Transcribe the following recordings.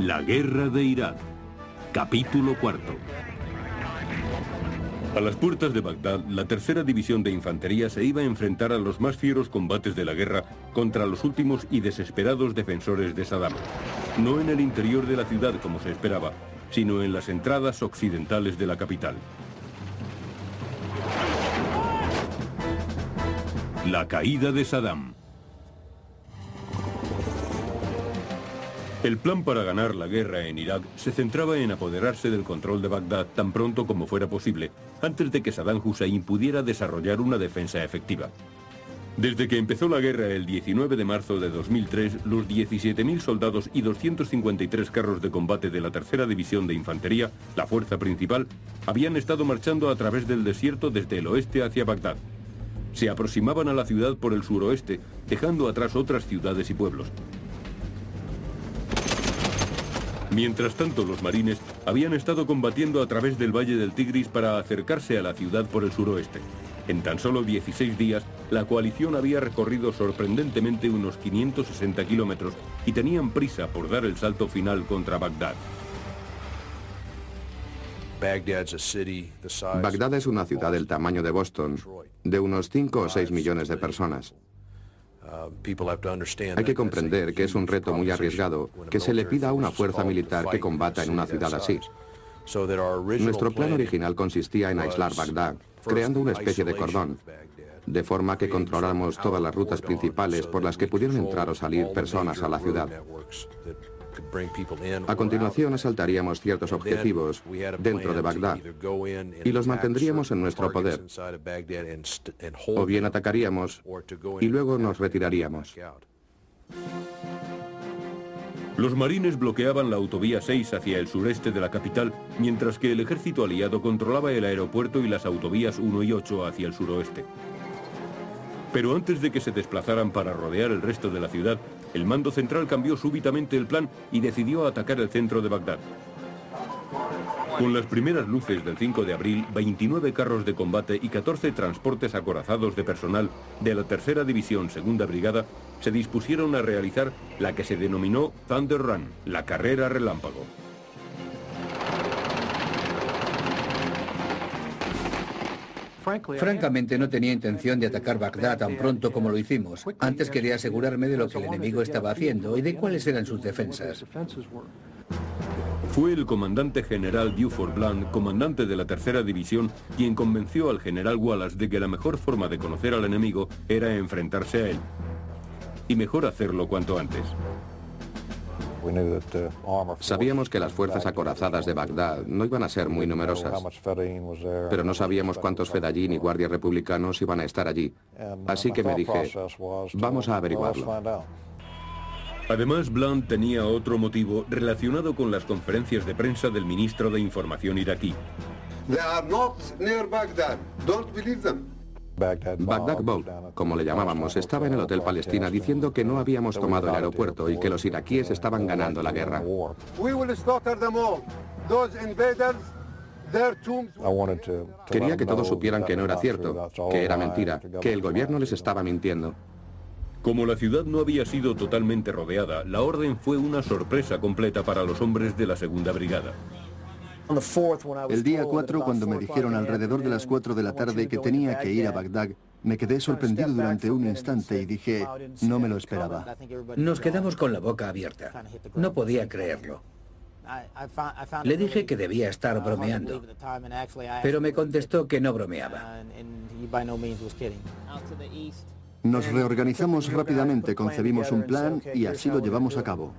La guerra de Irak. Capítulo cuarto. A las puertas de Bagdad, la tercera división de infantería se iba a enfrentar a los más fieros combates de la guerra contra los últimos y desesperados defensores de Saddam. No en el interior de la ciudad como se esperaba, sino en las entradas occidentales de la capital. La caída de Saddam. El plan para ganar la guerra en Irak se centraba en apoderarse del control de Bagdad tan pronto como fuera posible, antes de que Saddam Hussein pudiera desarrollar una defensa efectiva. Desde que empezó la guerra el 19 de marzo de 2003, los 17.000 soldados y 253 carros de combate de la tercera división de infantería, la fuerza principal, habían estado marchando a través del desierto desde el oeste hacia Bagdad. Se aproximaban a la ciudad por el suroeste, dejando atrás otras ciudades y pueblos. Mientras tanto, los marines habían estado combatiendo a través del Valle del Tigris para acercarse a la ciudad por el suroeste. En tan solo 16 días, la coalición había recorrido sorprendentemente unos 560 kilómetros y tenían prisa por dar el salto final contra Bagdad. Bagdad es una ciudad del tamaño de Boston, de unos 5 o 6 millones de personas. Hay que comprender que es un reto muy arriesgado que se le pida a una fuerza militar que combata en una ciudad así. Nuestro plan original consistía en aislar Bagdad, creando una especie de cordón, de forma que controláramos todas las rutas principales por las que pudieran entrar o salir personas a la ciudad. A continuación asaltaríamos ciertos objetivos dentro de Bagdad y los mantendríamos en nuestro poder, o bien atacaríamos y luego nos retiraríamos. Los marines bloqueaban la autovía 6 hacia el sureste de la capital, mientras que el ejército aliado controlaba el aeropuerto y las autovías 1 y 8 hacia el suroeste. Pero antes de que se desplazaran para rodear el resto de la ciudad, el mando central cambió súbitamente el plan y decidió atacar el centro de Bagdad. Con las primeras luces del 5 de abril, 29 carros de combate y 14 transportes acorazados de personal de la tercera división segunda brigada se dispusieron a realizar la que se denominó Thunder Run, la carrera relámpago. Francamente, no tenía intención de atacar Bagdad tan pronto como lo hicimos. Antes quería asegurarme de lo que el enemigo estaba haciendo y de cuáles eran sus defensas. Fue el comandante general Buford Blunt, comandante de la tercera división, quien convenció al general Wallace de que la mejor forma de conocer al enemigo era enfrentarse a él. Y mejor hacerlo cuanto antes. Sabíamos que las fuerzas acorazadas de Bagdad no iban a ser muy numerosas, pero no sabíamos cuántos fedayín y guardias republicanos iban a estar allí. Así que me dije, vamos a averiguarlo. Además, Blunt tenía otro motivo relacionado con las conferencias de prensa del ministro de Información iraquí. Bagdad Bob, como le llamábamos, estaba en el Hotel Palestina diciendo que no habíamos tomado el aeropuerto y que los iraquíes estaban ganando la guerra. Quería que todos supieran que no era cierto, que era mentira, que el gobierno les estaba mintiendo. Como la ciudad no había sido totalmente rodeada, la orden fue una sorpresa completa para los hombres de la segunda brigada. El día 4, cuando me dijeron alrededor de las 4 de la tarde que tenía que ir a Bagdad, me quedé sorprendido durante un instante y dije, no me lo esperaba. Nos quedamos con la boca abierta. No podía creerlo. Le dije que debía estar bromeando, pero me contestó que no bromeaba. Nos reorganizamos rápidamente, concebimos un plan y así lo llevamos a cabo.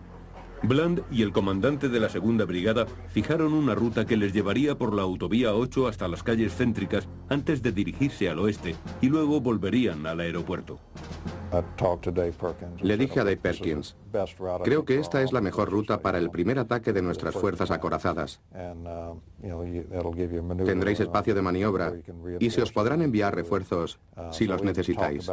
Blunt y el comandante de la segunda brigada fijaron una ruta que les llevaría por la autovía 8 hasta las calles céntricas antes de dirigirse al oeste y luego volverían al aeropuerto. Le dije a Dave Perkins, creo que esta es la mejor ruta para el primer ataque de nuestras fuerzas acorazadas. Tendréis espacio de maniobra y se os podrán enviar refuerzos si los necesitáis.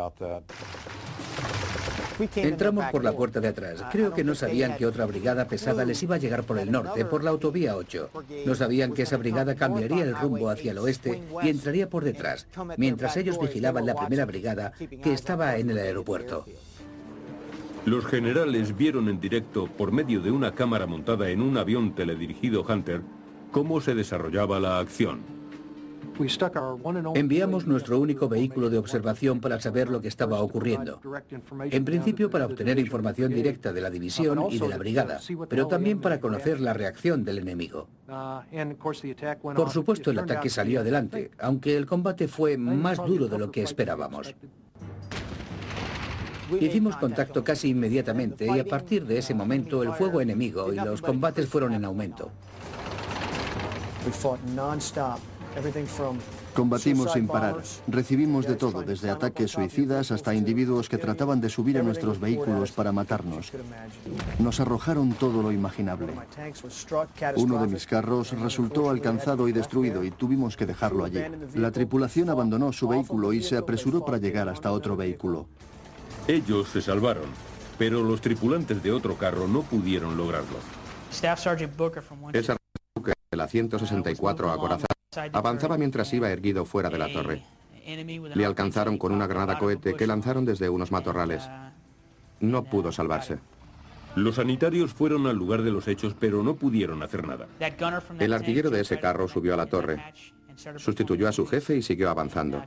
Entramos por la puerta de atrás. Creo que no sabían que otra brigada pesada les iba a llegar por el norte, por la autovía 8. No sabían que esa brigada cambiaría el rumbo hacia el oeste y entraría por detrás, mientras ellos vigilaban la primera brigada que estaba en el aeropuerto. Los generales vieron en directo, por medio de una cámara montada en un avión teledirigido Hunter, cómo se desarrollaba la acción. Enviamos nuestro único vehículo de observación para saber lo que estaba ocurriendo. En principio para obtener información directa de la división y de la brigada, pero también para conocer la reacción del enemigo. Por supuesto, el ataque salió adelante, aunque el combate fue más duro de lo que esperábamos. Hicimos contacto casi inmediatamente y a partir de ese momento el fuego enemigo y los combates fueron en aumento. Combatimos sin parar. Recibimos de todo, desde ataques suicidas hasta individuos que trataban de subir a nuestros vehículos para matarnos. Nos arrojaron todo lo imaginable. Uno de mis carros resultó alcanzado y destruido y tuvimos que dejarlo allí. La tripulación abandonó su vehículo y se apresuró para llegar hasta otro vehículo. Ellos se salvaron, pero los tripulantes de otro carro no pudieron lograrlo. Esa Booker de la 164 acorazada avanzaba mientras iba erguido fuera de la torre. Le alcanzaron con una granada cohete que lanzaron desde unos matorrales. No pudo salvarse. Los sanitarios fueron al lugar de los hechos, pero no pudieron hacer nada. El artillero de ese carro subió a la torre, sustituyó a su jefe y siguió avanzando.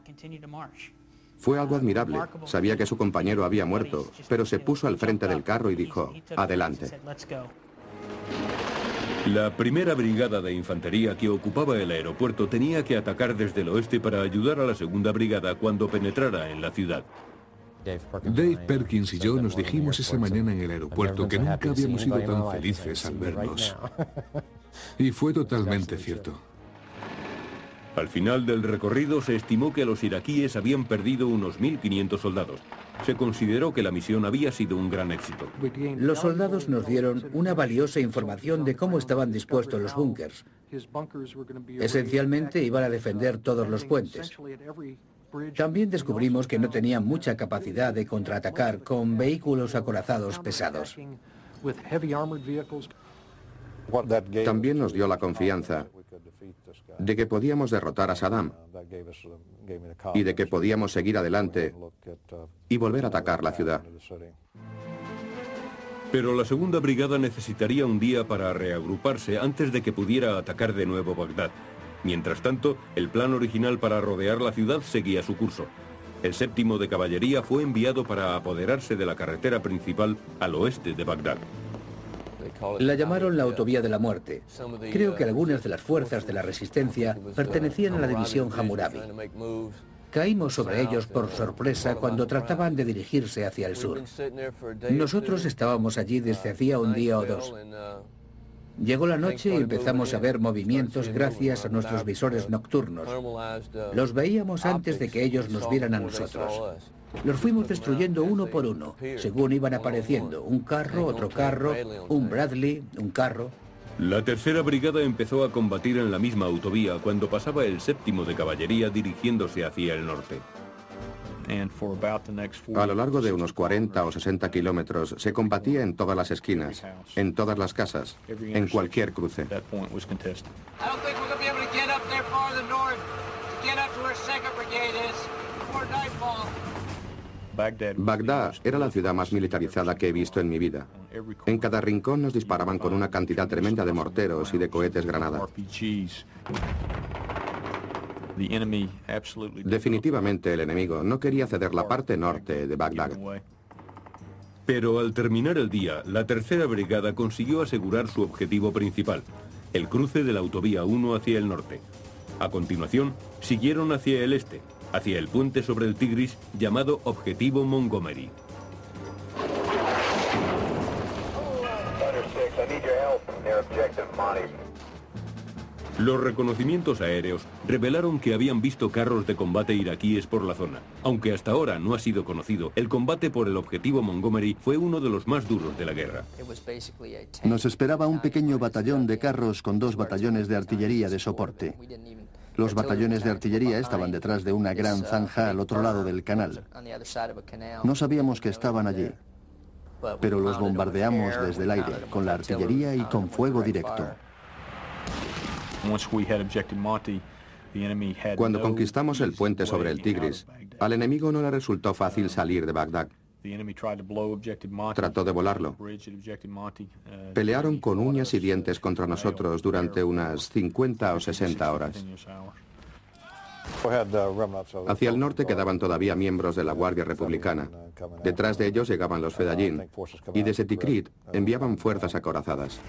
Fue algo admirable. Sabía que su compañero había muerto, pero se puso al frente del carro y dijo, adelante. La primera brigada de infantería que ocupaba el aeropuerto tenía que atacar desde el oeste para ayudar a la segunda brigada cuando penetrara en la ciudad. Dave Perkins y yo nos dijimos esa mañana en el aeropuerto que nunca habíamos sido tan felices al vernos. Y fue totalmente cierto. Al final del recorrido se estimó que los iraquíes habían perdido unos 1.500 soldados. Se consideró que la misión había sido un gran éxito. Los soldados nos dieron una valiosa información de cómo estaban dispuestos los búnkers. Esencialmente iban a defender todos los puentes. También descubrimos que no tenían mucha capacidad de contraatacar con vehículos acorazados pesados. También nos dio la confianza de que podíamos derrotar a Saddam y de que podíamos seguir adelante y volver a atacar la ciudad. Pero la segunda brigada necesitaría un día para reagruparse antes de que pudiera atacar de nuevo Bagdad. Mientras tanto, el plan original para rodear la ciudad seguía su curso. El 7º de caballería fue enviado para apoderarse de la carretera principal al oeste de Bagdad. La llamaron la autovía de la muerte. Creo que algunas de las fuerzas de la resistencia pertenecían a la división Hammurabi. Caímos sobre ellos por sorpresa cuando trataban de dirigirse hacia el sur. Nosotros estábamos allí desde hacía un día o dos. Llegó la noche y empezamos a ver movimientos gracias a nuestros visores nocturnos. Los veíamos antes de que ellos nos vieran a nosotros. Los fuimos destruyendo uno por uno, según iban apareciendo. Un carro, otro carro, un Bradley, un carro. La tercera brigada empezó a combatir en la misma autovía cuando pasaba el 7º de caballería dirigiéndose hacia el norte. A lo largo de unos 40 o 60 kilómetros se combatía en todas las esquinas, en todas las casas, en cualquier cruce. Bagdad era la ciudad más militarizada que he visto en mi vida. En cada rincón nos disparaban con una cantidad tremenda de morteros y de cohetes granada. Definitivamente el enemigo no quería ceder la parte norte de Bagdad. Pero al terminar el día, la tercera brigada consiguió asegurar su objetivo principal, el cruce de la autovía 1 hacia el norte. A continuación, siguieron hacia el este, hacia el puente sobre el Tigris llamado Objetivo Montgomery. Los reconocimientos aéreos revelaron que habían visto carros de combate iraquíes por la zona. Aunque hasta ahora no ha sido conocido, el combate por el objetivo Montgomery fue uno de los más duros de la guerra. Nos esperaba un pequeño batallón de carros con 2 batallones de artillería de soporte. Los batallones de artillería estaban detrás de una gran zanja al otro lado del canal. No sabíamos que estaban allí, pero los bombardeamos desde el aire, con la artillería y con fuego directo. Cuando conquistamos el puente sobre el Tigris, al enemigo no le resultó fácil salir de Bagdad. Trató de volarlo. Pelearon con uñas y dientes contra nosotros durante unas 50 o 60 horas. Hacia el norte quedaban todavía miembros de la Guardia Republicana. Detrás de ellos llegaban los Fedayeen, y desde Tikrit enviaban fuerzas acorazadas.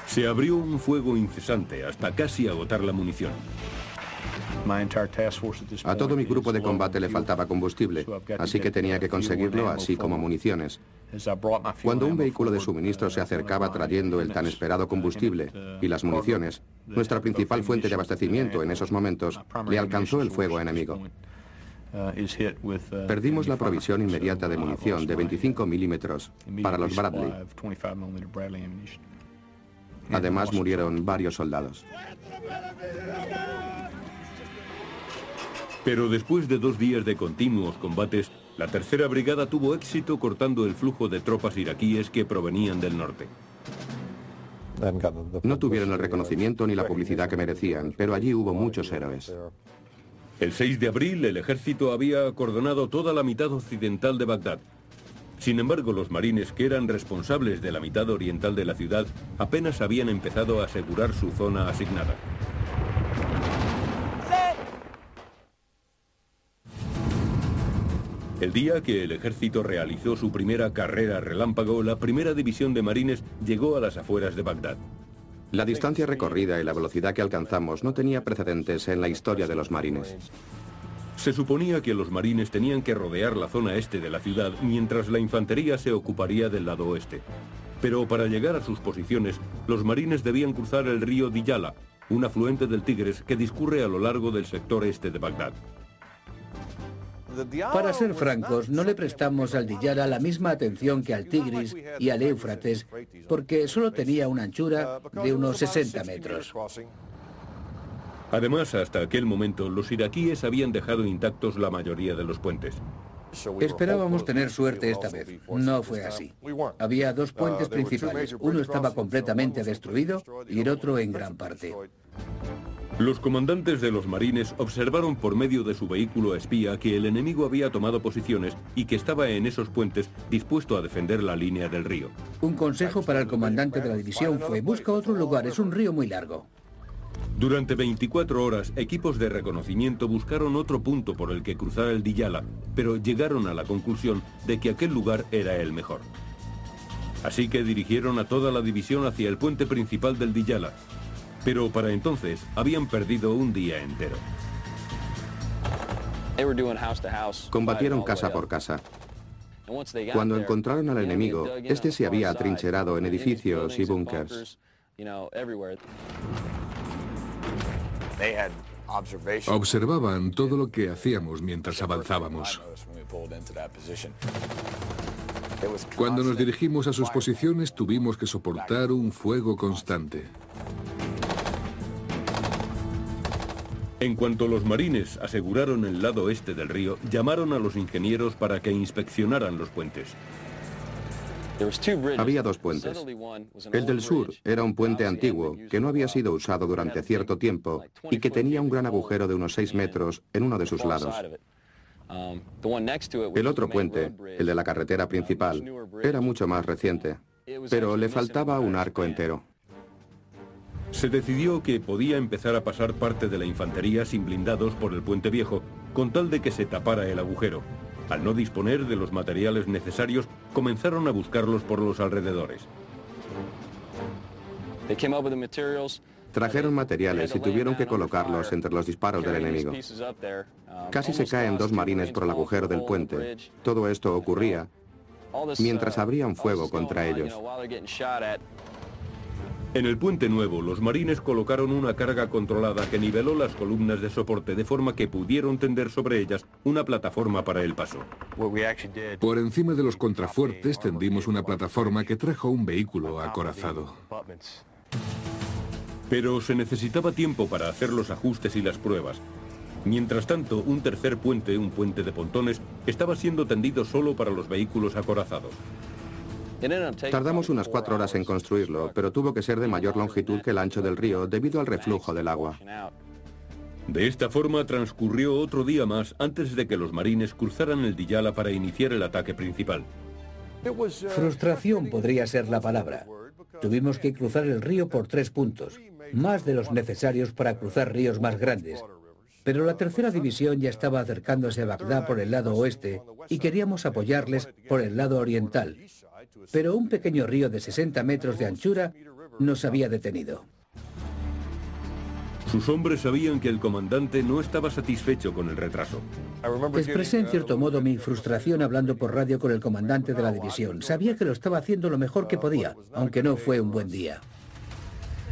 Se abrió un fuego incesante hasta casi agotar la munición. A todo mi grupo de combate le faltaba combustible, así que tenía que conseguirlo, así como municiones. Cuando un vehículo de suministro se acercaba trayendo el tan esperado combustible y las municiones, nuestra principal fuente de abastecimiento en esos momentos, le alcanzó el fuego enemigo. Perdimos la provisión inmediata de munición de 25 milímetros para los Bradley. Además murieron varios soldados. Pero después de 2 días de continuos combates, la tercera brigada tuvo éxito cortando el flujo de tropas iraquíes que provenían del norte. No tuvieron el reconocimiento ni la publicidad que merecían, pero allí hubo muchos héroes. El 6 de abril, el ejército había acordonado toda la mitad occidental de Bagdad. Sin embargo, los marines que eran responsables de la mitad oriental de la ciudad apenas habían empezado a asegurar su zona asignada. El día que el ejército realizó su primera carrera relámpago, la primera división de marines llegó a las afueras de Bagdad. La distancia recorrida y la velocidad que alcanzamos no tenía precedentes en la historia de los marines. Se suponía que los marines tenían que rodear la zona este de la ciudad mientras la infantería se ocuparía del lado oeste. Pero para llegar a sus posiciones, los marines debían cruzar el río Diyala, un afluente del Tigris que discurre a lo largo del sector este de Bagdad. Para ser francos, no le prestamos al Diyala la misma atención que al Tigris y al Éufrates, porque solo tenía una anchura de unos 60 metros. Además, hasta aquel momento, los iraquíes habían dejado intactos la mayoría de los puentes. Esperábamos tener suerte esta vez. No fue así. Había 2 puentes principales. Uno estaba completamente destruido y el otro en gran parte. Los comandantes de los marines observaron por medio de su vehículo espía que el enemigo había tomado posiciones y que estaba en esos puentes dispuesto a defender la línea del río. Un consejo para el comandante de la división fue: busca otro lugar, es un río muy largo. Durante 24 horas, equipos de reconocimiento buscaron otro punto por el que cruzar el Diyala, pero llegaron a la conclusión de que aquel lugar era el mejor. Así que dirigieron a toda la división hacia el puente principal del Diyala. Pero para entonces habían perdido un día entero. Combatieron casa por casa. Cuando encontraron al enemigo, este se había atrincherado en edificios y búnkers. Observaban todo lo que hacíamos mientras avanzábamos. Cuando nos dirigimos a sus posiciones, tuvimos que soportar un fuego constante. En cuanto los marines aseguraron el lado este del río, llamaron a los ingenieros para que inspeccionaran los puentes. Había 2 puentes. El del sur era un puente antiguo que no había sido usado durante cierto tiempo y que tenía un gran agujero de unos 6 metros en uno de sus lados. El otro puente, el de la carretera principal, era mucho más reciente, pero le faltaba un arco entero. Se decidió que podía empezar a pasar parte de la infantería sin blindados por el puente viejo, con tal de que se tapara el agujero. Al no disponer de los materiales necesarios, comenzaron a buscarlos por los alrededores. Trajeron materiales y tuvieron que colocarlos entre los disparos del enemigo. Casi se caen 2 marines por el agujero del puente. Todo esto ocurría mientras abrían fuego contra ellos. En el puente nuevo, los marines colocaron una carga controlada que niveló las columnas de soporte de forma que pudieron tender sobre ellas una plataforma para el paso. Por encima de los contrafuertes tendimos una plataforma que trajo un vehículo acorazado. Pero se necesitaba tiempo para hacer los ajustes y las pruebas. Mientras tanto, un tercer puente, un puente de pontones, estaba siendo tendido solo para los vehículos acorazados. Tardamos unas 4 horas en construirlo, pero tuvo que ser de mayor longitud que el ancho del río debido al reflujo del agua. De esta forma transcurrió otro día más antes de que los marines cruzaran el Diyala para iniciar el ataque principal. Frustración podría ser la palabra. Tuvimos que cruzar el río por 3 puntos, más de los necesarios para cruzar ríos más grandes. Pero la tercera división ya estaba acercándose a Bagdad por el lado oeste y queríamos apoyarles por el lado oriental. Pero un pequeño río de 60 metros de anchura nos había detenido. Sus hombres sabían que el comandante no estaba satisfecho con el retraso. Expresé en cierto modo mi frustración hablando por radio con el comandante de la división. Sabía que lo estaba haciendo lo mejor que podía, aunque no fue un buen día.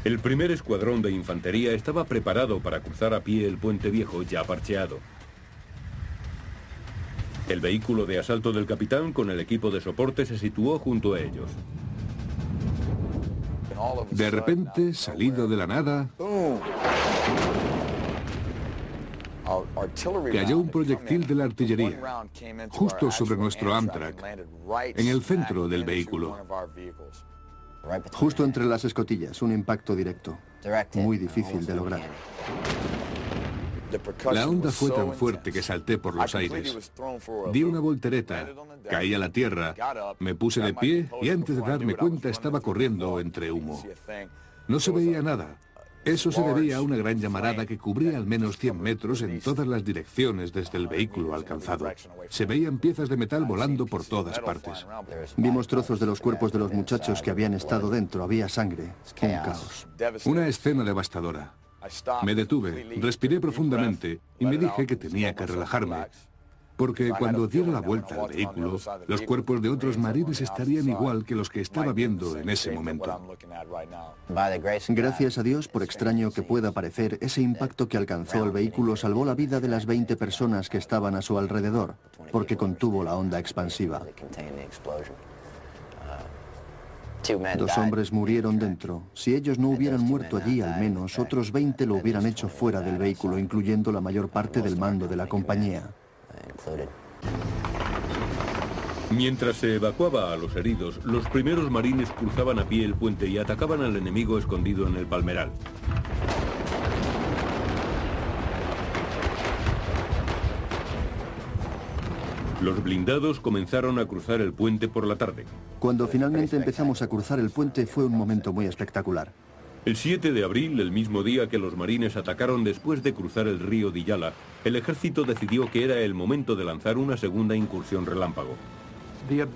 El primer escuadrón de infantería estaba preparado para cruzar a pie el puente viejo ya parcheado. El vehículo de asalto del capitán con el equipo de soporte se situó junto a ellos. De repente, salido de la nada, cayó un proyectil de la artillería, justo sobre nuestro Amtrak, en el centro del vehículo. Justo entre las escotillas, un impacto directo, muy difícil de lograr. La onda fue tan fuerte que salté por los aires. Di una voltereta, caí a la tierra, me puse de pie y antes de darme cuenta estaba corriendo entre humo. No se veía nada. Eso se debía a una gran llamarada que cubría al menos 100 metros en todas las direcciones desde el vehículo alcanzado. Se veían piezas de metal volando por todas partes. Vimos trozos de los cuerpos de los muchachos que habían estado dentro. Había sangre, un caos. Una escena devastadora. Me detuve, respiré profundamente y me dije que tenía que relajarme, porque cuando diera la vuelta al vehículo, los cuerpos de otros marines estarían igual que los que estaba viendo en ese momento. Gracias a Dios, por extraño que pueda parecer, ese impacto que alcanzó el vehículo salvó la vida de las 20 personas que estaban a su alrededor, porque contuvo la onda expansiva. 2 hombres murieron dentro. Si ellos no hubieran muerto allí, al menos otros 20 lo hubieran hecho fuera del vehículo, incluyendo la mayor parte del mando de la compañía. Mientras se evacuaba a los heridos, los primeros marines cruzaban a pie el puente y atacaban al enemigo escondido en el palmeral. Los blindados comenzaron a cruzar el puente por la tarde. Cuando finalmente empezamos a cruzar el puente fue un momento muy espectacular. El 7 de abril, el mismo día que los marines atacaron después de cruzar el río Diyala, el ejército decidió que era el momento de lanzar una segunda incursión relámpago.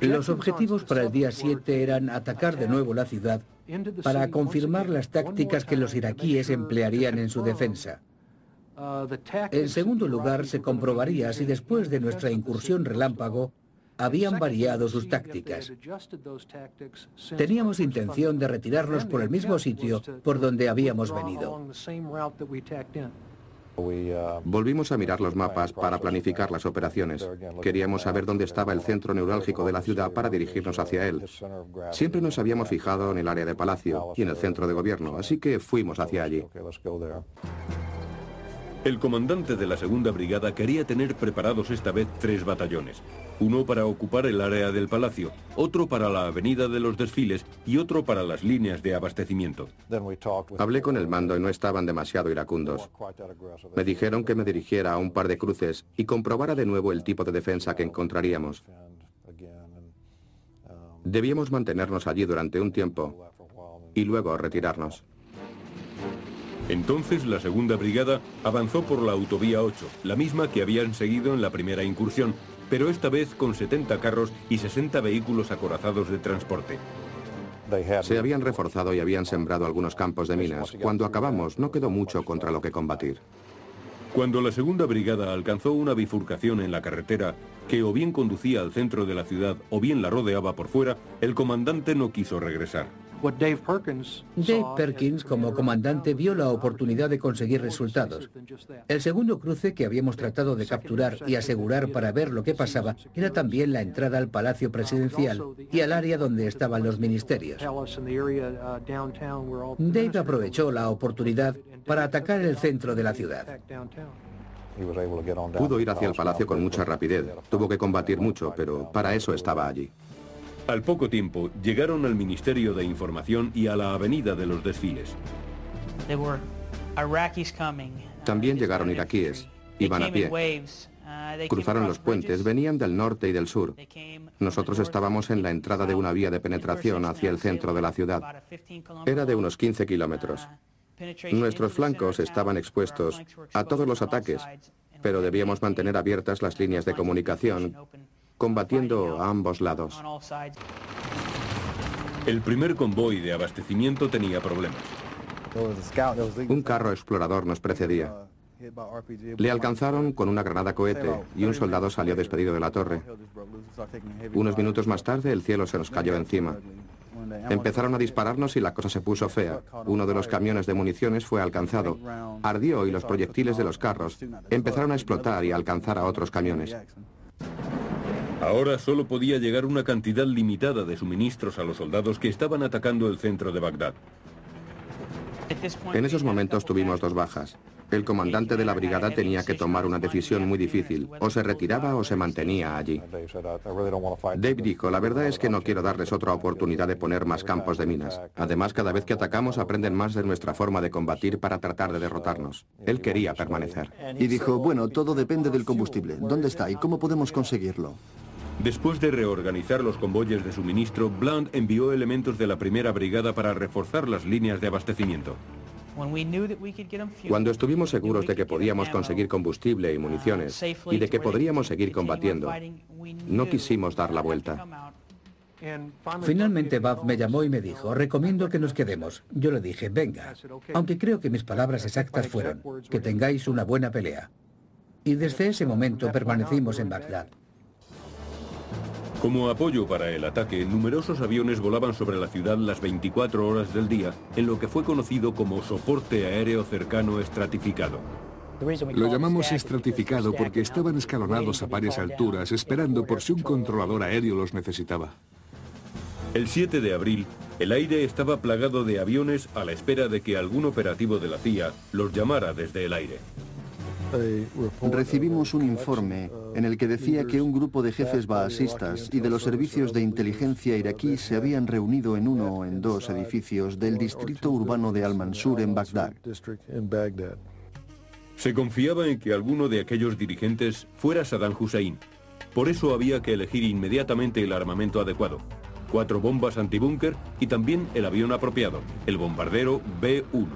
Los objetivos para el día 7 eran atacar de nuevo la ciudad para confirmar las tácticas que los iraquíes emplearían en su defensa. En segundo lugar, se comprobaría si después de nuestra incursión relámpago habían variado sus tácticas. Teníamos intención de retirarnos por el mismo sitio por donde habíamos venido. Volvimos a mirar los mapas para planificar las operaciones. Queríamos saber dónde estaba el centro neurálgico de la ciudad para dirigirnos hacia él. Siempre nos habíamos fijado en el área de Palacio y en el centro de gobierno, así que fuimos hacia allí. El comandante de la segunda brigada quería tener preparados esta vez 3 batallones. Uno para ocupar el área del palacio, otro para la avenida de los desfiles y otro para las líneas de abastecimiento. Hablé con el mando y no estaban demasiado iracundos. Me dijeron que me dirigiera a un par de cruces y comprobara de nuevo el tipo de defensa que encontraríamos. Debíamos mantenernos allí durante un tiempo y luego retirarnos. Entonces la segunda brigada avanzó por la autovía 8, la misma que habían seguido en la primera incursión, pero esta vez con 70 carros y 60 vehículos acorazados de transporte. Se habían reforzado y habían sembrado algunos campos de minas. Cuando acabamos, no quedó mucho contra lo que combatir. Cuando la segunda brigada alcanzó una bifurcación en la carretera que o bien conducía al centro de la ciudad o bien la rodeaba por fuera, el comandante no quiso regresar. Dave Perkins, como comandante, vio la oportunidad de conseguir resultados. El segundo cruce que habíamos tratado de capturar y asegurar para ver lo que pasaba era también la entrada al Palacio Presidencial y al área donde estaban los ministerios. Dave aprovechó la oportunidad para atacar el centro de la ciudad. Pudo ir hacia el palacio con mucha rapidez. Tuvo que combatir mucho, pero para eso estaba allí. Al poco tiempo, llegaron al Ministerio de Información y a la avenida de los desfiles. También llegaron iraquíes. Iban a pie. Cruzaron los puentes, venían del norte y del sur. Nosotros estábamos en la entrada de una vía de penetración hacia el centro de la ciudad. Era de unos 15 kilómetros. Nuestros flancos estaban expuestos a todos los ataques, pero debíamos mantener abiertas las líneas de comunicación, combatiendo a ambos lados. El primer convoy de abastecimiento tenía problemas. Un carro explorador nos precedía. Le alcanzaron con una granada cohete y un soldado salió despedido de la torre. Unos minutos más tarde el cielo se nos cayó encima. Empezaron a dispararnos y la cosa se puso fea. Uno de los camiones de municiones fue alcanzado. Ardió y los proyectiles de los carros empezaron a explotar y a alcanzar a otros camiones. Ahora solo podía llegar una cantidad limitada de suministros a los soldados que estaban atacando el centro de Bagdad. En esos momentos tuvimos 2 bajas. El comandante de la brigada tenía que tomar una decisión muy difícil. O se retiraba o se mantenía allí. Dave dijo, la verdad es que no quiero darles otra oportunidad de poner más campos de minas. Además, cada vez que atacamos aprenden más de nuestra forma de combatir para tratar de derrotarnos. Él quería permanecer. Y dijo, bueno, todo depende del combustible. ¿Dónde está y cómo podemos conseguirlo? Después de reorganizar los convoyes de suministro, Blunt envió elementos de la primera brigada para reforzar las líneas de abastecimiento. Cuando estuvimos seguros de que podíamos conseguir combustible y municiones y de que podríamos seguir combatiendo, no quisimos dar la vuelta. Finalmente Bob me llamó y me dijo, recomiendo que nos quedemos. Yo le dije, venga, aunque creo que mis palabras exactas fueron, que tengáis una buena pelea. Y desde ese momento permanecimos en Bagdad. Como apoyo para el ataque, numerosos aviones volaban sobre la ciudad las 24 horas del día, en lo que fue conocido como soporte aéreo cercano estratificado. Lo llamamos estratificado porque estaban escalonados a varias alturas, esperando por si un controlador aéreo los necesitaba. El 7 de abril, el aire estaba plagado de aviones a la espera de que algún operativo de la CIA los llamara desde el aire. Recibimos un informe en el que decía que un grupo de jefes baasistas y de los servicios de inteligencia iraquí se habían reunido en uno o en 2 edificios del distrito urbano de Al-Mansur en Bagdad. Se confiaba en que alguno de aquellos dirigentes fuera Saddam Hussein. Por eso había que elegir inmediatamente el armamento adecuado. 4 bombas antibúnker y también el avión apropiado, el bombardero B-1.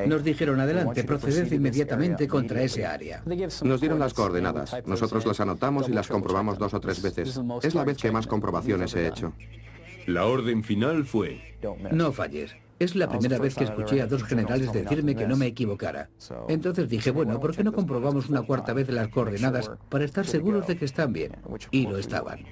Nos dijeron, adelante, proceded inmediatamente contra ese área. Nos dieron las coordenadas. Nosotros las anotamos y las comprobamos 2 o 3 veces. Es la vez que más comprobaciones he hecho. La orden final fue: no falles. Es la primera vez que escuché a 2 generales decirme que no me equivocara. Entonces dije, bueno, ¿por qué no comprobamos una 4ª vez las coordenadas para estar seguros de que están bien? Y lo estaban.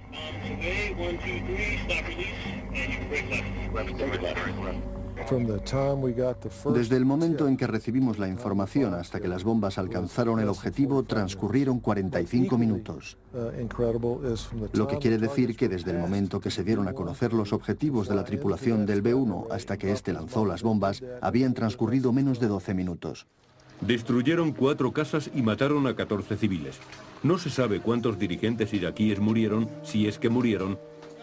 Desde el momento en que recibimos la información hasta que las bombas alcanzaron el objetivo, transcurrieron 45 minutos. Lo que quiere decir que desde el momento que se dieron a conocer los objetivos de la tripulación del B-1 hasta que éste lanzó las bombas, habían transcurrido menos de 12 minutos. Destruyeron 4 casas y mataron a 14 civiles. No se sabe cuántos dirigentes iraquíes murieron, si es que murieron,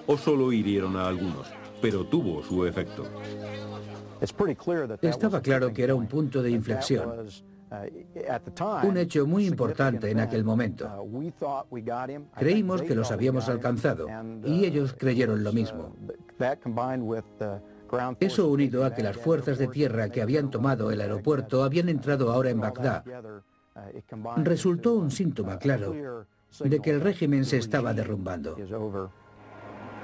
o solo hirieron a algunos, pero tuvo su efecto. Estaba claro que era un punto de inflexión, un hecho muy importante en aquel momento. Creímos que los habíamos alcanzado y ellos creyeron lo mismo. Eso unido a que las fuerzas de tierra que habían tomado el aeropuerto habían entrado ahora en Bagdad, resultó un síntoma claro de que el régimen se estaba derrumbando.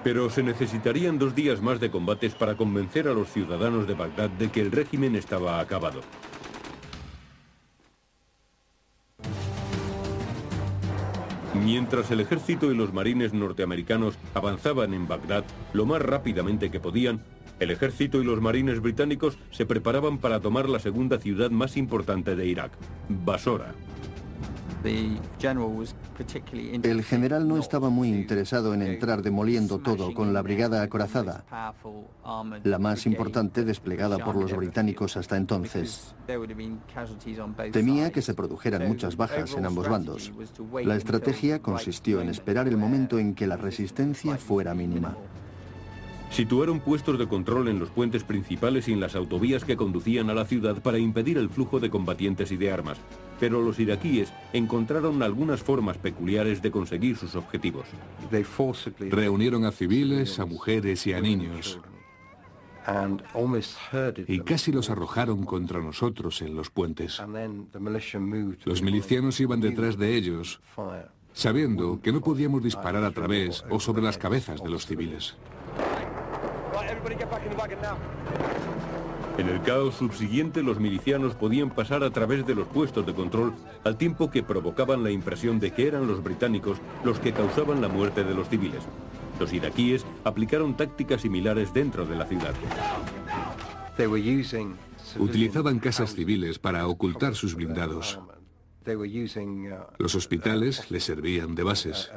Pero se necesitarían 2 días más de combates para convencer a los ciudadanos de Bagdad de que el régimen estaba acabado. Mientras el ejército y los marines norteamericanos avanzaban en Bagdad lo más rápidamente que podían, el ejército y los marines británicos se preparaban para tomar la segunda ciudad más importante de Irak, Basora. El general no estaba muy interesado en entrar demoliendo todo con la brigada acorazada, la más importante desplegada por los británicos hasta entonces. Temía que se produjeran muchas bajas en ambos bandos. La estrategia consistió en esperar el momento en que la resistencia fuera mínima. Situaron puestos de control en los puentes principales y en las autovías que conducían a la ciudad para impedir el flujo de combatientes y de armas, pero los iraquíes encontraron algunas formas peculiares de conseguir sus objetivos. Reunieron a civiles, a mujeres y a niños, y casi los arrojaron contra nosotros en los puentes. Los milicianos iban detrás de ellos, sabiendo que no podíamos disparar a través o sobre las cabezas de los civiles. En el caos subsiguiente, los milicianos podían pasar a través de los puestos de control, al tiempo que provocaban la impresión de que eran los británicos los que causaban la muerte de los civiles. Los iraquíes aplicaron tácticas similares dentro de la ciudad. Utilizaban casas civiles para ocultar sus blindados. Los hospitales les servían de bases.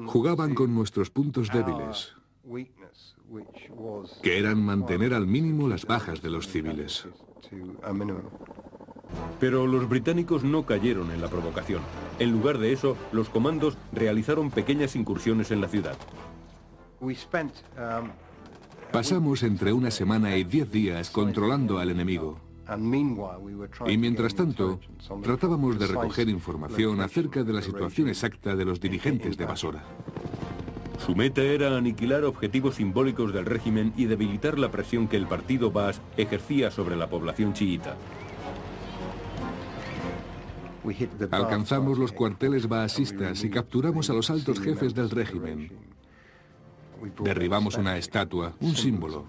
Jugaban con nuestros puntos débiles, que eran mantener al mínimo las bajas de los civiles. Pero los británicos no cayeron en la provocación. En lugar de eso, los comandos realizaron pequeñas incursiones en la ciudad. Pasamos entre una semana y 10 días controlando al enemigo. Y mientras tanto, tratábamos de recoger información acerca de la situación exacta de los dirigentes de Basora. Su meta era aniquilar objetivos simbólicos del régimen y debilitar la presión que el partido Baas ejercía sobre la población chiita. Alcanzamos los cuarteles baasistas y capturamos a los altos jefes del régimen. Derribamos una estatua, un símbolo.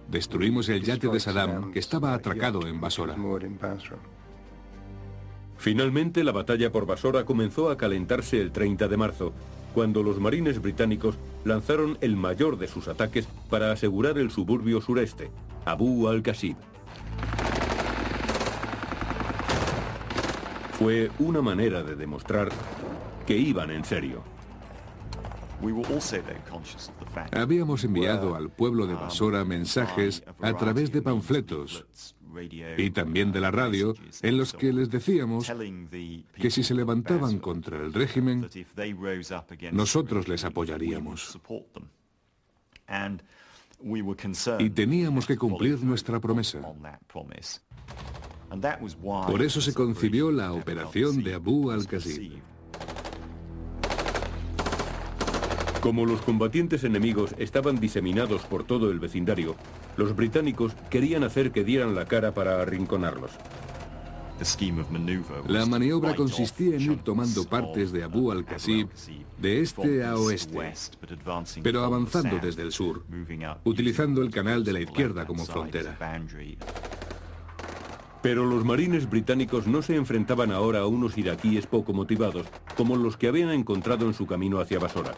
Destruimos el yate de Saddam, que estaba atracado en Basora. Finalmente, la batalla por Basora comenzó a calentarse el 30 de marzo, cuando los marines británicos lanzaron el mayor de sus ataques para asegurar el suburbio sureste, Abu al-Qasib. Fue una manera de demostrar que iban en serio. Habíamos enviado al pueblo de Basora mensajes a través de panfletos y también de la radio, en los que les decíamos que si se levantaban contra el régimen, nosotros les apoyaríamos. Y teníamos que cumplir nuestra promesa. Por eso se concibió la operación de Abu al-Qasib. Como los combatientes enemigos estaban diseminados por todo el vecindario, los británicos querían hacer que dieran la cara para arrinconarlos. La maniobra consistía en ir tomando partes de Abu al-Qasib de este a oeste, pero avanzando desde el sur, utilizando el canal de la izquierda como frontera. Pero los marines británicos no se enfrentaban ahora a unos iraquíes poco motivados, como los que habían encontrado en su camino hacia Basora.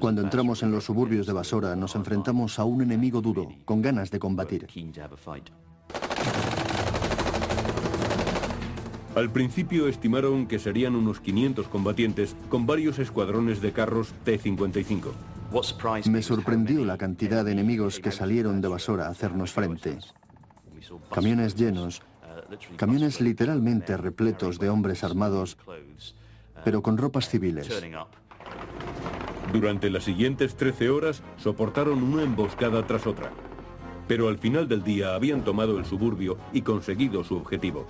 Cuando entramos en los suburbios de Basora, nos enfrentamos a un enemigo duro, con ganas de combatir. Al principio estimaron que serían unos 500 combatientes con varios escuadrones de carros T-55. Me sorprendió la cantidad de enemigos que salieron de Basora a hacernos frente. Camiones llenos, camiones literalmente repletos de hombres armados, pero con ropas civiles. Durante las siguientes 13 horas soportaron una emboscada tras otra. Pero al final del día habían tomado el suburbio y conseguido su objetivo.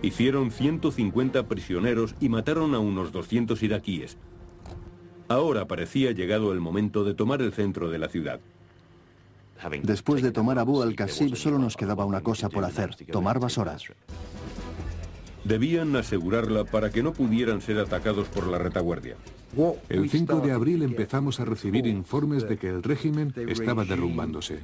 Hicieron 150 prisioneros y mataron a unos 200 iraquíes. Ahora parecía llegado el momento de tomar el centro de la ciudad. Después de tomar Abu al-Qasib, solo nos quedaba una cosa por hacer: tomar Basora. Debían asegurarla para que no pudieran ser atacados por la retaguardia. El 5 de abril empezamos a recibir informes de que el régimen estaba derrumbándose.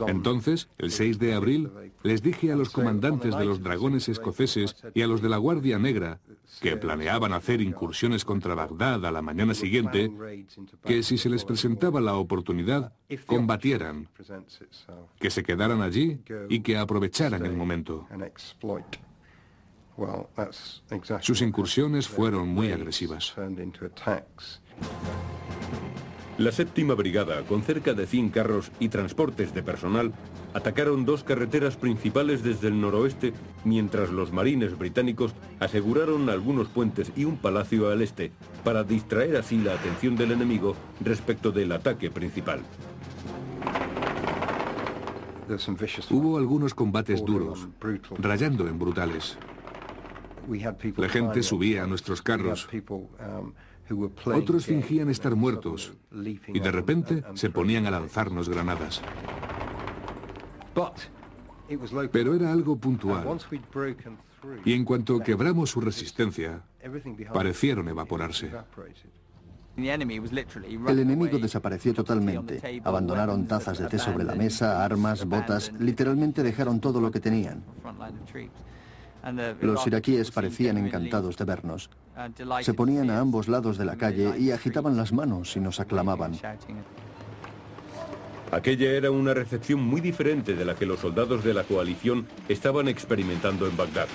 Entonces, el 6 de abril, les dije a los comandantes de los dragones escoceses y a los de la Guardia Negra, que planeaban hacer incursiones contra Bagdad a la mañana siguiente, que si se les presentaba la oportunidad, combatieran, que se quedaran allí y que aprovecharan el momento. Sus incursiones fueron muy agresivas. La 7ª Brigada, con cerca de 100 carros y transportes de personal, atacaron 2 carreteras principales desde el noroeste, mientras los marines británicos aseguraron algunos puentes y un palacio al este, para distraer así la atención del enemigo respecto del ataque principal. Hubo algunos combates duros, rayando en brutales. La gente subía a nuestros carros. Otros fingían estar muertos y de repente se ponían a lanzarnos granadas. Pero era algo puntual. Y en cuanto quebramos su resistencia, parecieron evaporarse. El enemigo desapareció totalmente. Abandonaron tazas de té sobre la mesa, armas, botas. Literalmente dejaron todo lo que tenían. Los iraquíes parecían encantados de vernos. Se ponían a ambos lados de la calle y agitaban las manos y nos aclamaban. Aquella era una recepción muy diferente de la que los soldados de la coalición estaban experimentando en Bagdad.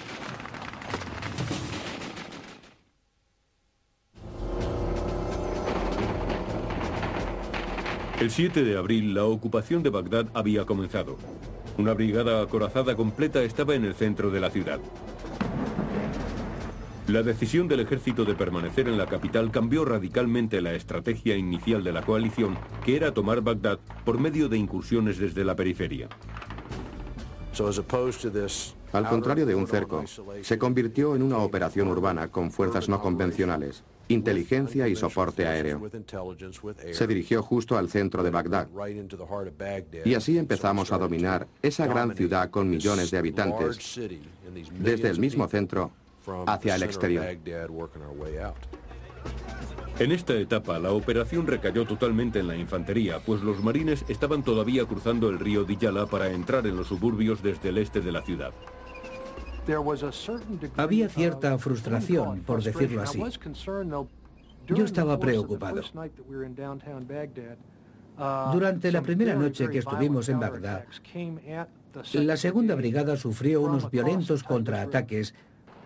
El 7 de abril, la ocupación de Bagdad había comenzado. Una brigada acorazada completa estaba en el centro de la ciudad. La decisión del ejército de permanecer en la capital cambió radicalmente la estrategia inicial de la coalición, que era tomar Bagdad por medio de incursiones desde la periferia. Al contrario de un cerco, se convirtió en una operación urbana con fuerzas no convencionales, inteligencia y soporte aéreo. Se dirigió justo al centro de Bagdad. Y así empezamos a dominar esa gran ciudad con millones de habitantes, desde el mismo centro hacia el exterior. En esta etapa, la operación recayó totalmente en la infantería, pues los marines estaban todavía cruzando el río Diyala para entrar en los suburbios desde el este de la ciudad. Había cierta frustración, por decirlo así. Yo estaba preocupado. Durante la primera noche que estuvimos en Bagdad, la 2ª Brigada sufrió unos violentos contraataques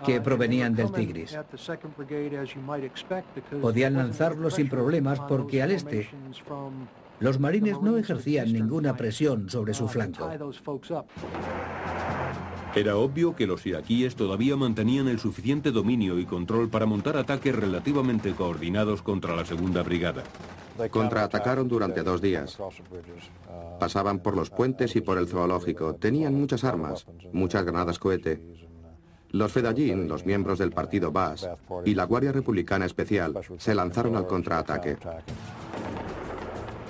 que provenían del Tigris. Podían lanzarlos sin problemas porque al este los marines no ejercían ninguna presión sobre su flanco. Era obvio que los iraquíes todavía mantenían el suficiente dominio y control para montar ataques relativamente coordinados contra la 2ª Brigada. Contraatacaron durante 2 días. Pasaban por los puentes y por el zoológico. Tenían muchas armas, muchas granadas cohete. Los Fedayeen, los miembros del partido Baas y la Guardia Republicana Especial se lanzaron al contraataque.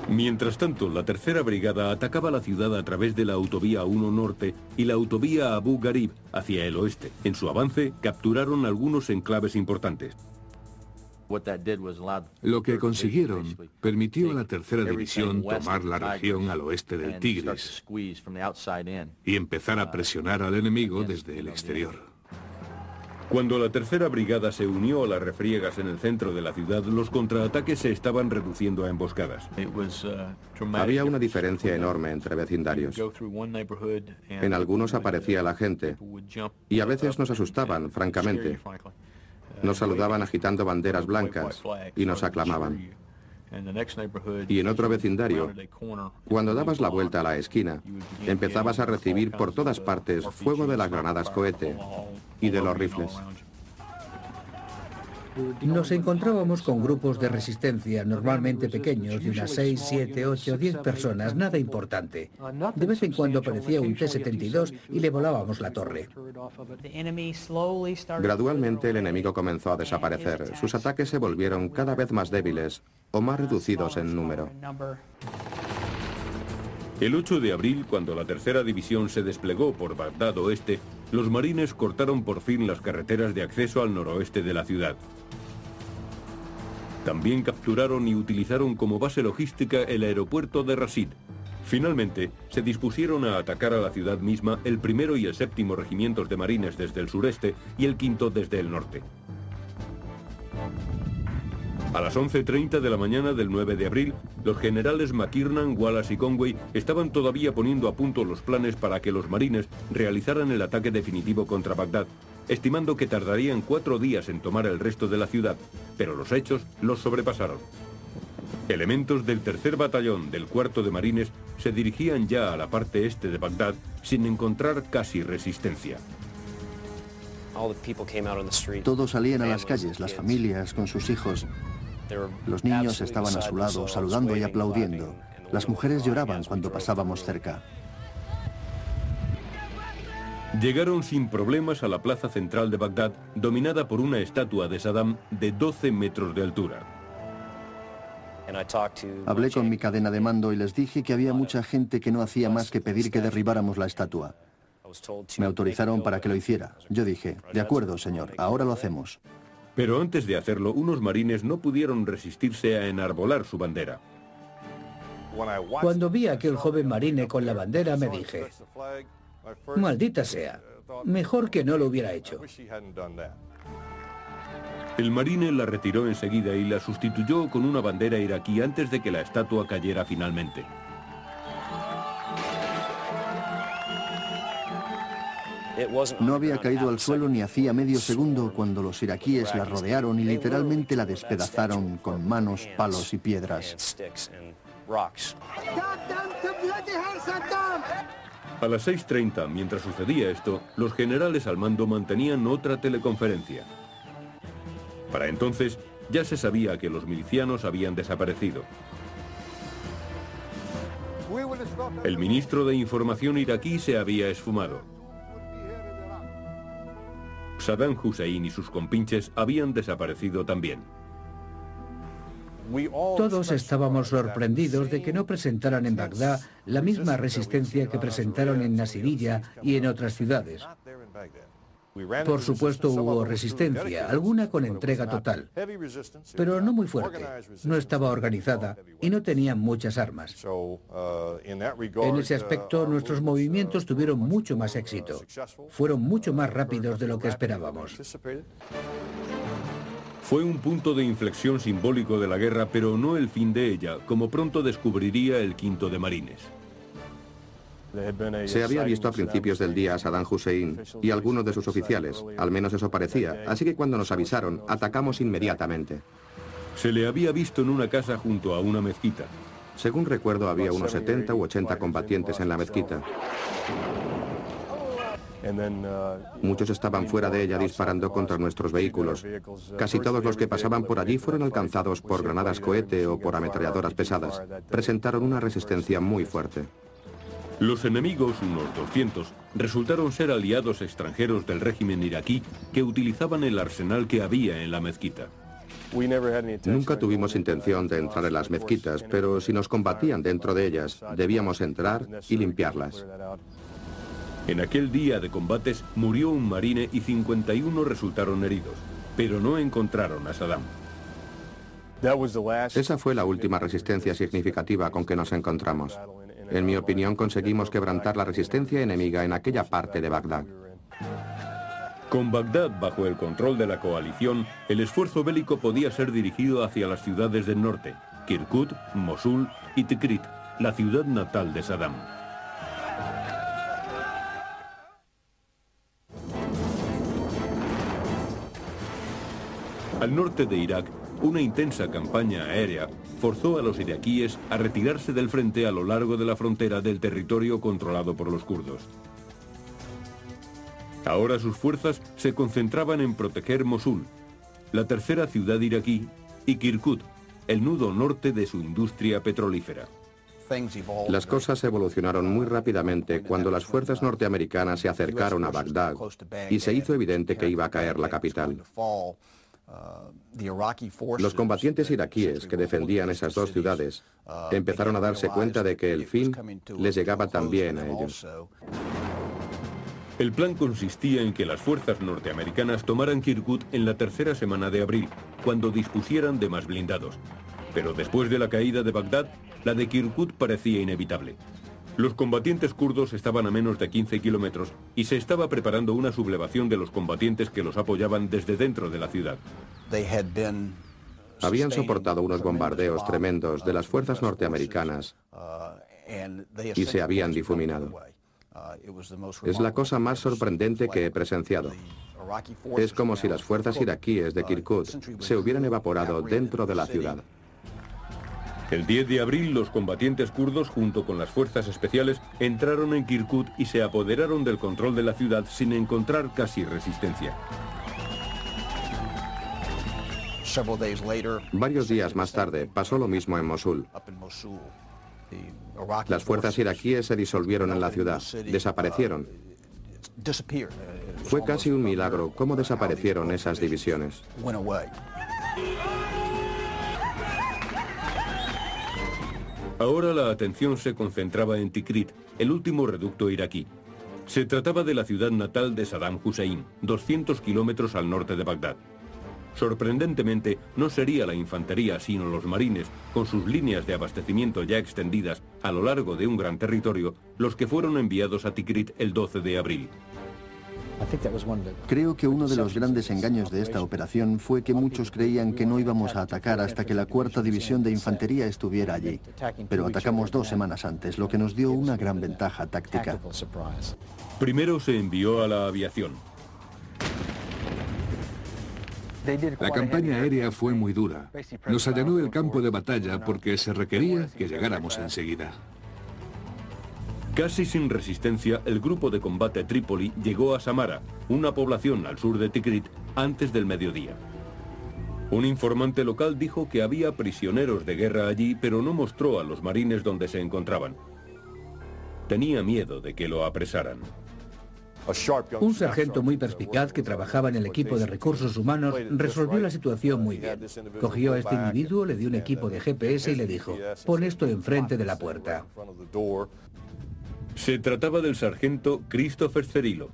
Mientras tanto, la 3ª Brigada atacaba la ciudad a través de la autovía 1 norte y la autovía Abu Ghraib hacia el oeste. En su avance, capturaron algunos enclaves importantes. Lo que consiguieron permitió a la 3ª División tomar la región al oeste del Tigris y empezar a presionar al enemigo desde el exterior. Cuando la 3ª Brigada se unió a las refriegas en el centro de la ciudad, los contraataques se estaban reduciendo a emboscadas. Había una diferencia enorme entre vecindarios. En algunos aparecía la gente y a veces nos asustaban, francamente. Nos saludaban agitando banderas blancas y nos aclamaban. Y en otro vecindario, cuando dabas la vuelta a la esquina, empezabas a recibir por todas partes fuego de las granadas cohete y de los rifles. Nos encontrábamos con grupos de resistencia, normalmente pequeños, de unas 6, 7, 8, 10 personas, nada importante. De vez en cuando aparecía un T-72 y le volábamos la torre. Gradualmente el enemigo comenzó a desaparecer. Sus ataques se volvieron cada vez más débiles o más reducidos en número. El 8 de abril, cuando la 3ª División se desplegó por Bagdad Oeste, los marines cortaron por fin las carreteras de acceso al noroeste de la ciudad. También capturaron y utilizaron como base logística el aeropuerto de Rasid. Finalmente, se dispusieron a atacar a la ciudad misma el 1º y el 7º regimientos de marines desde el sureste y el 5º desde el norte. A las 11:30 de la mañana del 9 de abril, los generales McKiernan, Wallace y Conway estaban todavía poniendo a punto los planes para que los marines realizaran el ataque definitivo contra Bagdad, estimando que tardarían 4 días en tomar el resto de la ciudad, pero los hechos los sobrepasaron. Elementos del tercer batallón del 4º de Marines se dirigían ya a la parte este de Bagdad sin encontrar casi resistencia. Todos salían a las calles, las familias con sus hijos. Los niños estaban a su lado, saludando y aplaudiendo. Las mujeres lloraban cuando pasábamos cerca. Llegaron sin problemas a la plaza central de Bagdad, dominada por una estatua de Saddam de 12 metros de altura. Hablé con mi cadena de mando y les dije que había mucha gente que no hacía más que pedir que derribáramos la estatua. Me autorizaron para que lo hiciera. Yo dije, de acuerdo, señor, ahora lo hacemos. Pero antes de hacerlo, unos marines no pudieron resistirse a enarbolar su bandera. Cuando vi a aquel joven marine con la bandera, me dije, maldita sea, mejor que no lo hubiera hecho. El marine la retiró enseguida y la sustituyó con una bandera iraquí antes de que la estatua cayera finalmente. No había caído al suelo ni hacía medio segundo cuando los iraquíes la rodearon y literalmente la despedazaron con manos, palos y piedras. A las 6:30, mientras sucedía esto, los generales al mando mantenían otra teleconferencia. Para entonces, ya se sabía que los milicianos habían desaparecido. El ministro de Información iraquí se había esfumado. Saddam Hussein y sus compinches habían desaparecido también. Todos estábamos sorprendidos de que no presentaran en Bagdad la misma resistencia que presentaron en Nasiriyah y en otras ciudades. Por supuesto hubo resistencia, alguna con entrega total, pero no muy fuerte, no estaba organizada y no tenían muchas armas. En ese aspecto, nuestros movimientos tuvieron mucho más éxito. Fueron mucho más rápidos de lo que esperábamos. Fue un punto de inflexión simbólico de la guerra, pero no el fin de ella, como pronto descubriría el 5º de Marines. Se había visto a principios del día a Saddam Hussein y algunos de sus oficiales, al menos eso parecía, así que cuando nos avisaron, atacamos inmediatamente. Se le había visto en una casa junto a una mezquita. Según recuerdo, había unos 70 u 80 combatientes en la mezquita. Muchos estaban fuera de ella disparando contra nuestros vehículos. Casi todos los que pasaban por allí fueron alcanzados por granadas cohete o por ametralladoras pesadas. Presentaron una resistencia muy fuerte. Los enemigos, unos 200, resultaron ser aliados extranjeros del régimen iraquí que utilizaban el arsenal que había en la mezquita. Nunca tuvimos intención de entrar en las mezquitas, pero si nos combatían dentro de ellas, debíamos entrar y limpiarlas. En aquel día de combates murió un marine y 51 resultaron heridos, pero no encontraron a Saddam. Esa fue la última resistencia significativa con que nos encontramos. En mi opinión, conseguimos quebrantar la resistencia enemiga en aquella parte de Bagdad. Con Bagdad bajo el control de la coalición, el esfuerzo bélico podía ser dirigido hacia las ciudades del norte, Kirkuk, Mosul y Tikrit, la ciudad natal de Saddam. Al norte de Irak, una intensa campaña aérea forzó a los iraquíes a retirarse del frente a lo largo de la frontera del territorio controlado por los kurdos. Ahora sus fuerzas se concentraban en proteger Mosul, la tercera ciudad iraquí, y Kirkuk, el nudo norte de su industria petrolífera. Las cosas evolucionaron muy rápidamente cuando las fuerzas norteamericanas se acercaron a Bagdad y se hizo evidente que iba a caer la capital. Los combatientes iraquíes que defendían esas dos ciudades empezaron a darse cuenta de que el fin les llegaba también a ellos. El plan consistía en que las fuerzas norteamericanas tomaran Kirkuk en la tercera semana de abril, cuando dispusieran de más blindados. Pero después de la caída de Bagdad, la de Kirkuk parecía inevitable. Los combatientes kurdos estaban a menos de 15 kilómetros y se estaba preparando una sublevación de los combatientes que los apoyaban desde dentro de la ciudad. Habían soportado unos bombardeos tremendos de las fuerzas norteamericanas y se habían difuminado. Es la cosa más sorprendente que he presenciado. Es como si las fuerzas iraquíes de Kirkuk se hubieran evaporado dentro de la ciudad. El 10 de abril, los combatientes kurdos, junto con las fuerzas especiales, entraron en Kirkuk y se apoderaron del control de la ciudad sin encontrar casi resistencia. Varios días más tarde, pasó lo mismo en Mosul. Las fuerzas iraquíes se disolvieron en la ciudad, desaparecieron. Fue casi un milagro cómo desaparecieron esas divisiones. Ahora la atención se concentraba en Tikrit, el último reducto iraquí. Se trataba de la ciudad natal de Saddam Hussein, 200 kilómetros al norte de Bagdad. Sorprendentemente, no sería la infantería, sino los marines, con sus líneas de abastecimiento ya extendidas a lo largo de un gran territorio, los que fueron enviados a Tikrit el 12 de abril. Creo que uno de los grandes engaños de esta operación fue que muchos creían que no íbamos a atacar hasta que la 4ª División de Infantería estuviera allí. Pero atacamos 2 semanas antes, lo que nos dio una gran ventaja táctica. Primero se envió a la aviación. La campaña aérea fue muy dura. Nos allanó el campo de batalla porque se requería que llegáramos enseguida. Casi sin resistencia, el grupo de combate Trípoli llegó a Samara, una población al sur de Tikrit, antes del mediodía. Un informante local dijo que había prisioneros de guerra allí, pero no mostró a los marines donde se encontraban. Tenía miedo de que lo apresaran. Un sargento muy perspicaz que trabajaba en el equipo de recursos humanos resolvió la situación muy bien. Cogió a este individuo, le dio un equipo de GPS y le dijo: pon esto enfrente de la puerta. Se trataba del sargento Christopher Cerilo.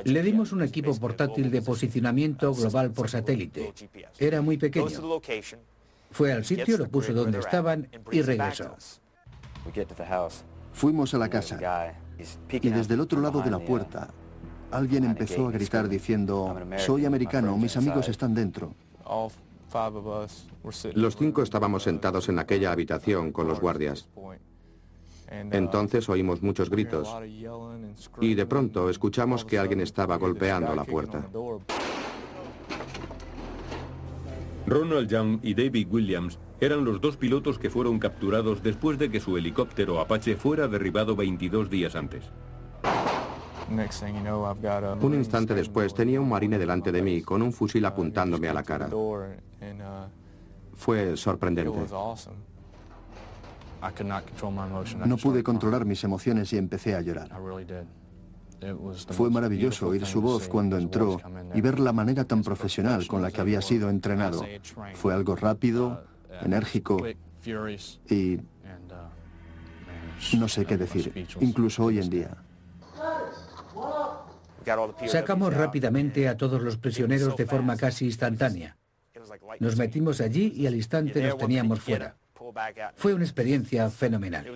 Le dimos un equipo portátil de posicionamiento global por satélite. Era muy pequeño. Fue al sitio, lo puso donde estaban y regresó. Fuimos a la casa y desde el otro lado de la puerta alguien empezó a gritar diciendo: soy americano, mis amigos están dentro. Los 5 estábamos sentados en aquella habitación con los guardias. Entonces oímos muchos gritos y de pronto escuchamos que alguien estaba golpeando la puerta. Ronald Young y David Williams eran los 2 pilotos que fueron capturados después de que su helicóptero Apache fuera derribado 22 días antes. Un instante después tenía un marine delante de mí con un fusil apuntándome a la cara. Fue sorprendente. No pude controlar mis emociones y empecé a llorar. Fue maravilloso oír su voz cuando entró y ver la manera tan profesional con la que había sido entrenado. Fue algo rápido, enérgico y no sé qué decir, incluso hoy en día. Sacamos rápidamente a todos los prisioneros de forma casi instantánea. Nos metimos allí y al instante los teníamos fuera. Fue una experiencia fenomenal.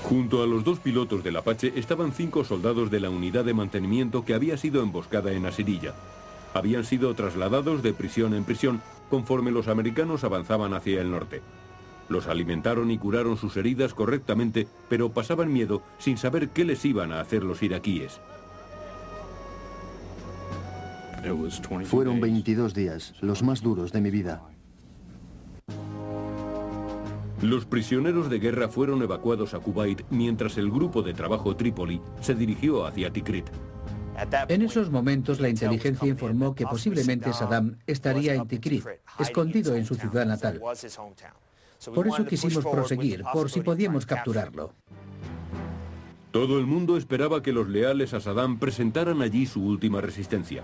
Junto a los 2 pilotos del Apache estaban 5 soldados de la unidad de mantenimiento que había sido emboscada en Asirilla. Habían sido trasladados de prisión en prisión conforme los americanos avanzaban hacia el norte. Los alimentaron y curaron sus heridas correctamente, pero pasaban miedo sin saber qué les iban a hacer los iraquíes. Fueron 22 días, los más duros de mi vida. Los prisioneros de guerra fueron evacuados a Kuwait mientras el grupo de trabajo Trípoli se dirigió hacia Tikrit. En esos momentos la inteligencia informó que posiblemente Saddam estaría en Tikrit, escondido en su ciudad natal. Por eso quisimos proseguir, por si podíamos capturarlo. Todo el mundo esperaba que los leales a Saddam presentaran allí su última resistencia.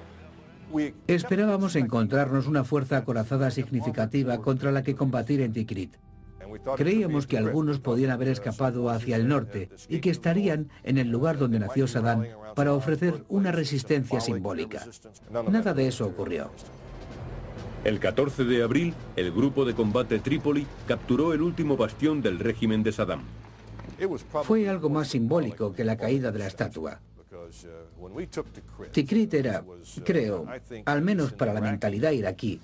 Esperábamos encontrarnos una fuerza acorazada significativa contra la que combatir en Tikrit. Creíamos que algunos podían haber escapado hacia el norte y que estarían en el lugar donde nació Saddam para ofrecer una resistencia simbólica. Nada de eso ocurrió. El 14 de abril, el grupo de combate Trípoli capturó el último bastión del régimen de Saddam. Fue algo más simbólico que la caída de la estatua. Tikrit era, creo, al menos para la mentalidad iraquí,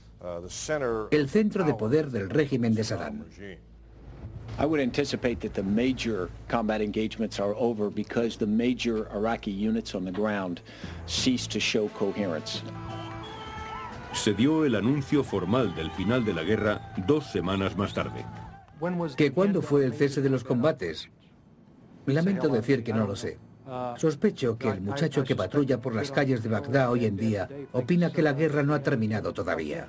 el centro de poder del régimen de Saddam. I would anticipate that the major combat engagements are over because the major Iraqi units on the ground cease to show coherence. Se dio el anuncio formal del final de la guerra 2 semanas más tarde. ¿Cuándo fue el cese de los combates? Lamento decir que no lo sé. Sospecho que el muchacho que patrulla por las calles de Bagdad hoy en día opina que la guerra no ha terminado todavía.